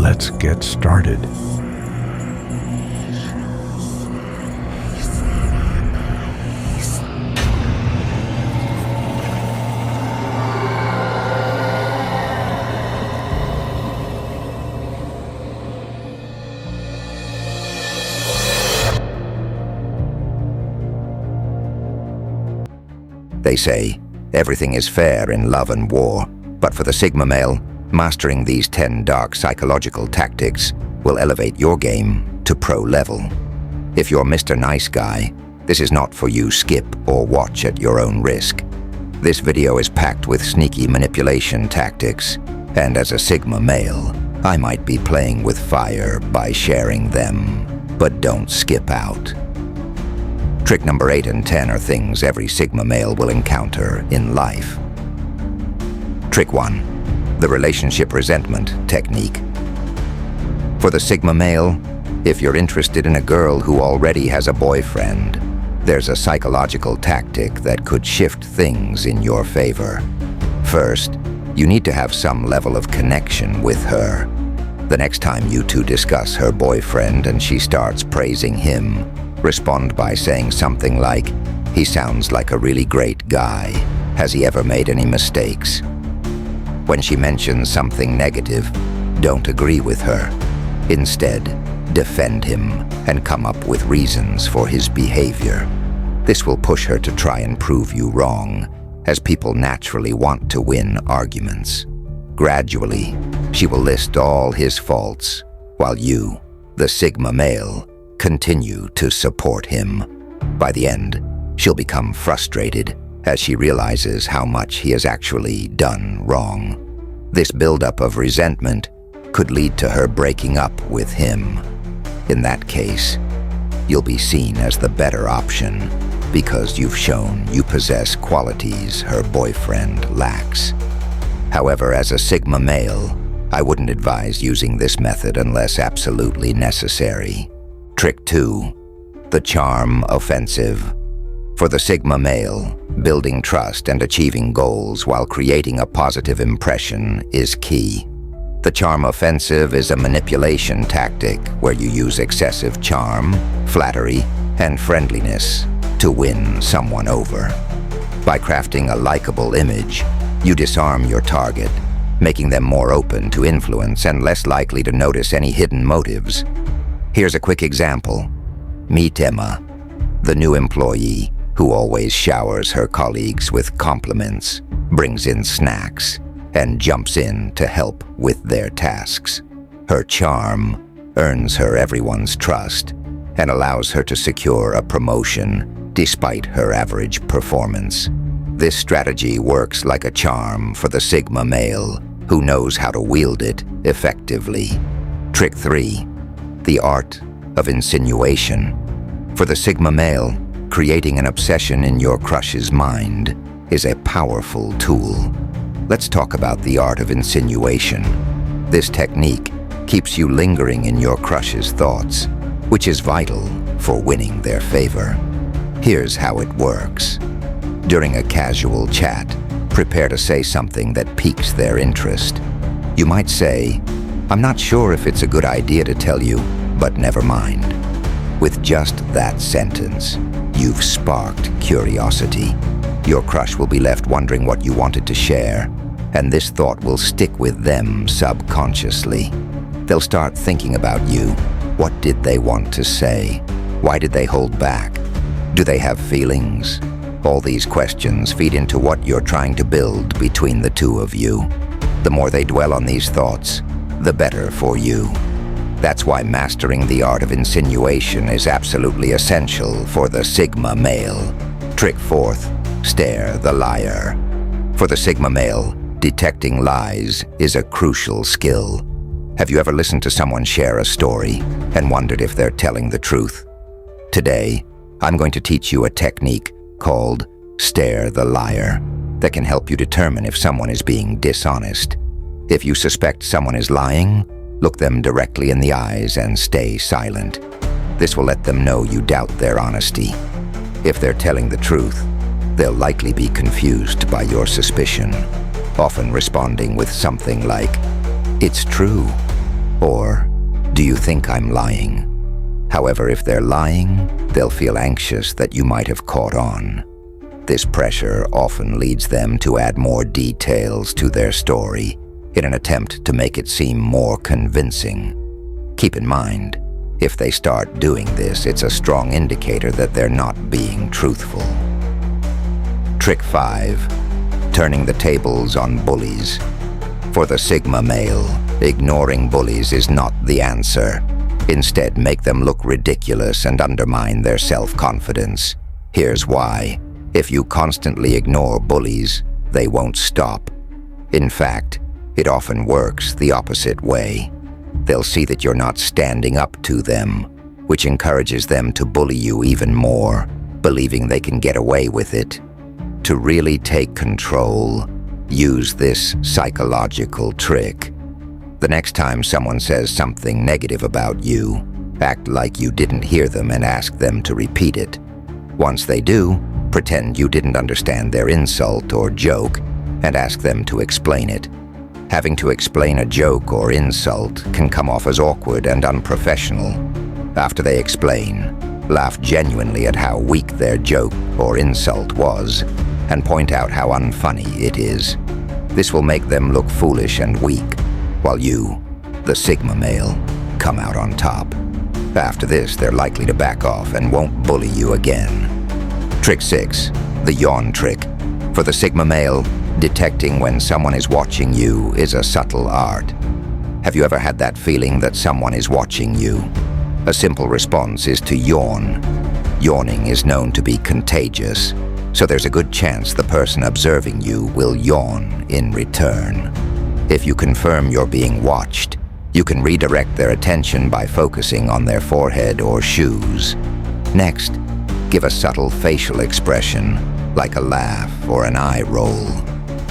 Let's get started. They say, everything is fair in love and war, but for the Sigma male, mastering these 10 dark psychological tactics will elevate your game to pro level. If you're Mr. Nice Guy, this is not for you. Skip or watch at your own risk. This video is packed with sneaky manipulation tactics, and as a Sigma male, I might be playing with fire by sharing them, but don't skip out. Trick number 8 and 10 are things every Sigma male will encounter in life. Trick 1. The relationship resentment technique. For the Sigma male, if you're interested in a girl who already has a boyfriend, there's a psychological tactic that could shift things in your favor. First, you need to have some level of connection with her. The next time you two discuss her boyfriend and she starts praising him, respond by saying something like, "He sounds like a really great guy. Has he ever made any mistakes?" When she mentions something negative, don't agree with her. Instead, defend him and come up with reasons for his behavior. This will push her to try and prove you wrong, as people naturally want to win arguments. Gradually, she will list all his faults, while you, the Sigma male, continue to support him. By the end, she'll become frustrated as she realizes how much he has actually done wrong. This buildup of resentment could lead to her breaking up with him. In that case, you'll be seen as the better option because you've shown you possess qualities her boyfriend lacks. However, as a Sigma male, I wouldn't advise using this method unless absolutely necessary. Trick 2. The charm offensive. For the Sigma male, building trust and achieving goals while creating a positive impression is key. The charm offensive is a manipulation tactic where you use excessive charm, flattery, and friendliness to win someone over. By crafting a likable image, you disarm your target, making them more open to influence and less likely to notice any hidden motives. Here's a quick example. Meet Emma, the new employee who always showers her colleagues with compliments, brings in snacks, and jumps in to help with their tasks. Her charm earns her everyone's trust and allows her to secure a promotion despite her average performance. This strategy works like a charm for the Sigma male who knows how to wield it effectively. Trick 3. The Art of Insinuation. For the Sigma male, creating an obsession in your crush's mind is a powerful tool. Let's talk about the Art of Insinuation. This technique keeps you lingering in your crush's thoughts, which is vital for winning their favor. Here's how it works. During a casual chat, prepare to say something that piques their interest. You might say, "I'm not sure if it's a good idea to tell you, but never mind." With just that sentence, you've sparked curiosity. Your crush will be left wondering what you wanted to share, and this thought will stick with them subconsciously. They'll start thinking about you. What did they want to say? Why did they hold back? Do they have feelings? All these questions feed into what you're trying to build between the two of you. The more they dwell on these thoughts, the better for you. That's why mastering the art of insinuation is absolutely essential for the Sigma male. Trick 4th, stare the liar. For the Sigma male, detecting lies is a crucial skill. Have you ever listened to someone share a story and wondered if they're telling the truth? Today, I'm going to teach you a technique called stare the liar that can help you determine if someone is being dishonest. If you suspect someone is lying, look them directly in the eyes and stay silent. This will let them know you doubt their honesty. If they're telling the truth, they'll likely be confused by your suspicion, often responding with something like, "It's true." Or, do you think I'm lying? However, if they're lying, they'll feel anxious that you might have caught on. This pressure often leads them to add more details to their story in an attempt to make it seem more convincing. Keep in mind, if they start doing this, it's a strong indicator that they're not being truthful. Trick 5. Turning the tables on bullies. For the Sigma male, ignoring bullies is not the answer. Instead, make them look ridiculous and undermine their self-confidence. Here's why. If you constantly ignore bullies, they won't stop. In fact, it often works the opposite way. They'll see that you're not standing up to them, which encourages them to bully you even more, believing they can get away with it. To really take control, use this psychological trick. The next time someone says something negative about you, act like you didn't hear them and ask them to repeat it. Once they do, pretend you didn't understand their insult or joke and ask them to explain it. Having to explain a joke or insult can come off as awkward and unprofessional. After they explain, laugh genuinely at how weak their joke or insult was and point out how unfunny it is. This will make them look foolish and weak, while you, the Sigma male, come out on top. After this, they're likely to back off and won't bully you again. Trick 6. The Yawn Trick. For the Sigma male, detecting when someone is watching you is a subtle art. Have you ever had that feeling that someone is watching you? A simple response is to yawn. Yawning is known to be contagious, so there's a good chance the person observing you will yawn in return. If you confirm you're being watched, you can redirect their attention by focusing on their forehead or shoes. Next, give a subtle facial expression, like a laugh or an eye roll.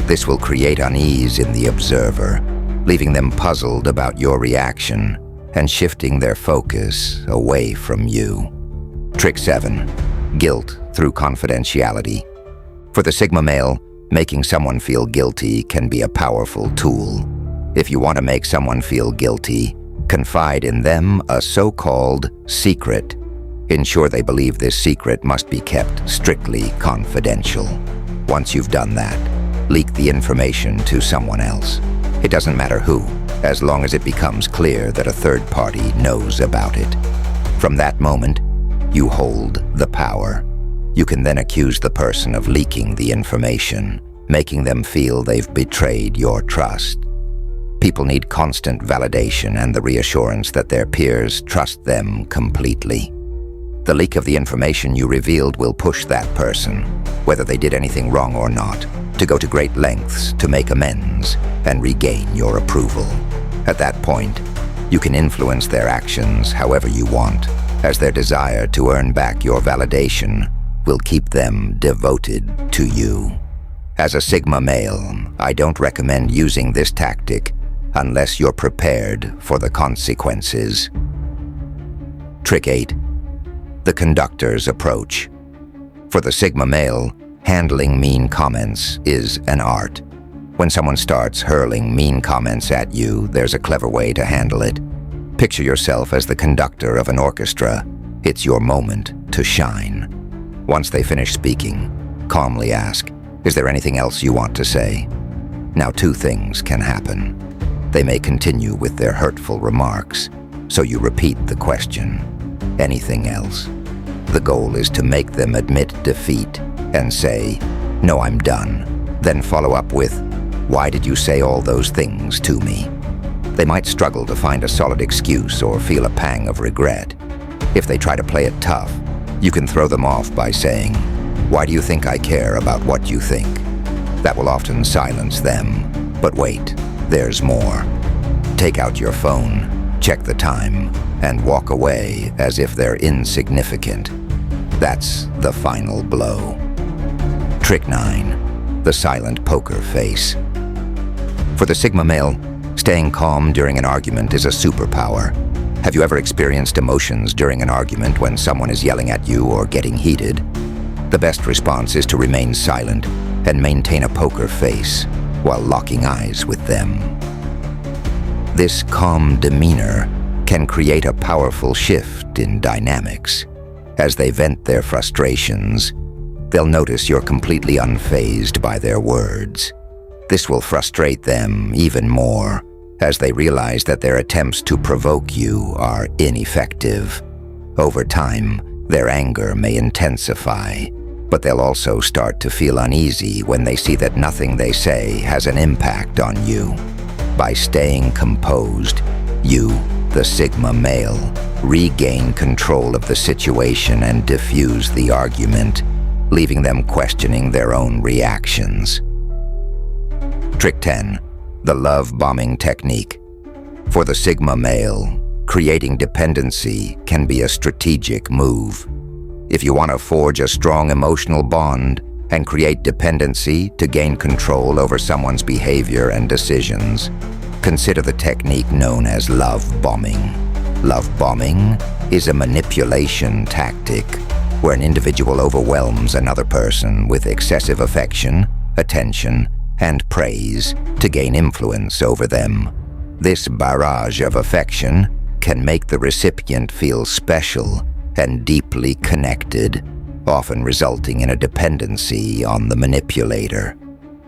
This will create unease in the observer, leaving them puzzled about your reaction and shifting their focus away from you. Trick 7. Guilt through confidentiality. For the Sigma male, making someone feel guilty can be a powerful tool. If you want to make someone feel guilty, confide in them a so-called secret. Ensure they believe this secret must be kept strictly confidential. Once you've done that, leak the information to someone else. It doesn't matter who, as long as it becomes clear that a third party knows about it. From that moment, you hold the power. You can then accuse the person of leaking the information, making them feel they've betrayed your trust. People need constant validation and the reassurance that their peers trust them completely. The leak of the information you revealed will push that person, whether they did anything wrong or not, to go to great lengths to make amends and regain your approval. At that point, you can influence their actions however you want, as their desire to earn back your validation will keep them devoted to you. As a Sigma male, I don't recommend using this tactic unless you're prepared for the consequences. Trick 8. The Conductor's approach. For the Sigma male, handling mean comments is an art. When someone starts hurling mean comments at you, there's a clever way to handle it. Picture yourself as the conductor of an orchestra. It's your moment to shine. Once they finish speaking, calmly ask, "Is there anything else you want to say?" Now, two things can happen. They may continue with their hurtful remarks, so you repeat the question, "Anything else?" The goal is to make them admit defeat and say, "No, I'm done." Then follow up with, "Why did you say all those things to me?" They might struggle to find a solid excuse or feel a pang of regret. If they try to play it tough, you can throw them off by saying, "Why do you think I care about what you think?" That will often silence them. But wait, there's more. Take out your phone, check the time, and walk away as if they're insignificant. That's the final blow. Trick 9. The silent poker face. For the Sigma male, staying calm during an argument is a superpower. Have you ever experienced emotions during an argument when someone is yelling at you or getting heated? The best response is to remain silent and maintain a poker face while locking eyes with them. This calm demeanor can create a powerful shift in dynamics. As they vent their frustrations, they'll notice you're completely unfazed by their words. This will frustrate them even more, as they realize that their attempts to provoke you are ineffective. Over time, their anger may intensify, but they'll also start to feel uneasy when they see that nothing they say has an impact on you. By staying composed, you, the Sigma male, regain control of the situation and diffuse the argument, leaving them questioning their own reactions. Trick 10. The love bombing technique. For the Sigma male, creating dependency can be a strategic move. If you want to forge a strong emotional bond and create dependency to gain control over someone's behavior and decisions, consider the technique known as love bombing. Love bombing is a manipulation tactic where an individual overwhelms another person with excessive affection, attention, and praise to gain influence over them. This barrage of affection can make the recipient feel special and deeply connected, often resulting in a dependency on the manipulator.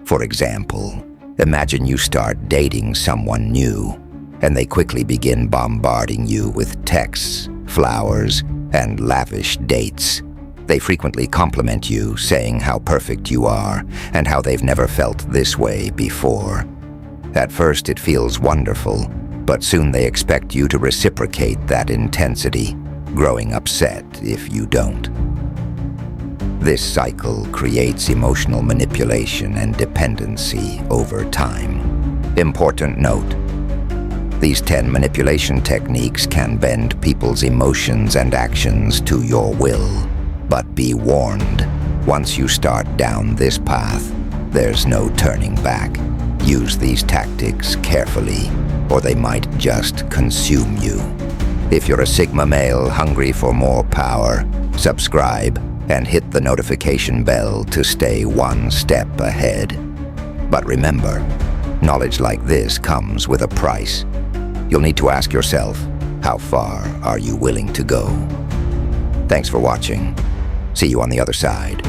For example, imagine you start dating someone new, and they quickly begin bombarding you with texts, flowers, and lavish dates. They frequently compliment you, saying how perfect you are and how they've never felt this way before. At first it feels wonderful, but soon they expect you to reciprocate that intensity, growing upset if you don't. This cycle creates emotional manipulation and dependency over time. Important note: these 10 manipulation techniques can bend people's emotions and actions to your will. But be warned, once you start down this path, there's no turning back. Use these tactics carefully, or they might just consume you. If you're a Sigma male hungry for more power, subscribe and hit the notification bell to stay one step ahead. But remember, knowledge like this comes with a price. You'll need to ask yourself, how far are you willing to go? Thanks for watching. See you on the other side.